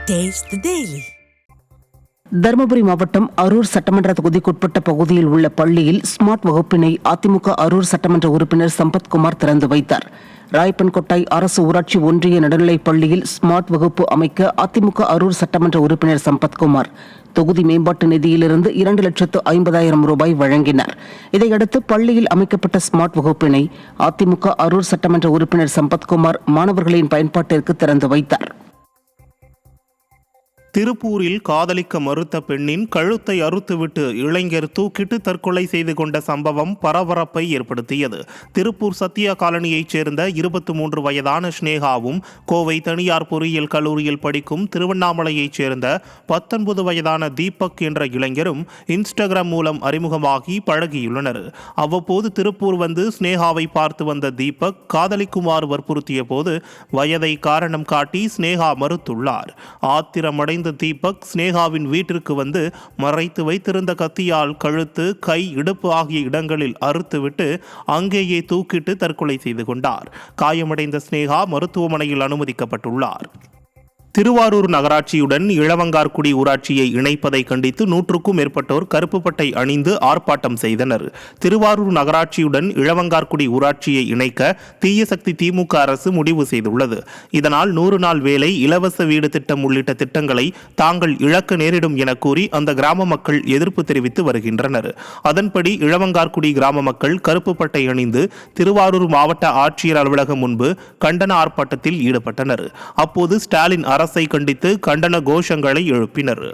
Taste the Daily. Dharmapuri மாவட்டம் அரூர் சட்டமன்ற தொகுதிக்குட்பட்ட பகுதியில் உள்ள பள்ளியில் ஸ்மார்ட் வகுப்பினை அதிமுக அரூர் சட்டமன்ற உறுப்பினர் சம்பத்குமார் திறந்து வைத்தார். ராயப்பன்கோட்டை அரசு ஊராட்சி ஒன்றிய நடுநிலைப் பள்ளியில் ஸ்மார்ட் வகுப்பு அமைக்க அதிமுக அரூர் சட்டமன்ற உறுப்பினர் சம்பத்குமார் தொகுதி மேம்பாட்டு நிதியிலிருந்து 2,50,000 ரூபாய் வழங்கினார். இதையடுத்து பள்ளியில் அமைக்கப்பட்ட ஸ்மார்ட் வகுப்பினை அதிமுக அரூர் சட்டமன்ற உறுப்பினர் சம்பத்குமார் மாணவர்களின் பயன்பாட்டிற்கு திறந்து வைத்தார். திருப்பூரில் காதலிக்க மறுத்த பெண்ணின் கழுத்தை அறுத்துவிட்டு இளைஞர் தூக்கிட்டு தற்கொலை செய்து கொண்ட சம்பவம் பரபரப்பை ஏற்படுத்தியது. திருப்பூர் சத்யா காலனியைச் சேர்ந்த 23 வயதான ஸ்னேகாவும், கோவை தனியார் பொறியியல் கல்லூரியில் படிக்கும் திருவண்ணாமலையைச் சேர்ந்த 19 வயதான தீபக் என்ற இளைஞரும் இன்ஸ்டாகிராம் மூலம் அறிமுகமாகி பழகியுள்ளனர். அவ்வப்போது திருப்பூர் வந்து ஸ்னேகாவை பார்த்து வந்த தீபக் காதலிக்குமாறு வற்புறுத்திய போது வயதை காரணம் காட்டி ஸ்னேகா மறுத்துள்ளார். ஆத்திரமடைந்த தீபக் ஸ்னேகாவின் வீட்டிற்கு வந்து மறைத்து வைத்திருந்த கத்தியால் கழுத்து, கை, இடுப்பு ஆகிய இடங்களில் அறுத்துவிட்டு அங்கேயே தூக்கிட்டு தற்கொலை செய்து கொண்டார். காயமடைந்த ஸ்னேகா மருத்துவமனையில் அனுமதிக்கப்பட்டுள்ளார். திருவாரூர் நகராட்சியுடன் இளவங்கார்குடி ஊராட்சியை இணைப்பதை கண்டித்து 100க்கும் மேற்பட்டோர் கருப்பு பட்டை அணிந்து ஆர்ப்பாட்டம் செய்தனர். திருவாரூர் நகராட்சியுடன் இளவங்கார்குடி ஊராட்சியை இணைக்க தீய சக்தி திமுக அரசு முடிவு செய்துள்ளது. இதனால் 100 நாள் வேலை, இலவச வீடு திட்டம் உள்ளிட்ட திட்டங்களை தாங்கள் இழக்க நேரிடும் என கூறி அந்த கிராம மக்கள் எதிர்ப்பு தெரிவித்து வருகின்றனர். அதன்படி இளவங்கார்குடி கிராம மக்கள் கருப்பு பட்டை அணிந்து திருவாரூர் மாவட்ட ஆட்சியர் அலுவலகம் முன்பு கண்டன ஆர்ப்பாட்டத்தில் ஈடுபட்டனர். அப்போது ஸ்டாலின் அரசை கண்டித்து கண்டன கோஷங்களை எழுப்பினர்.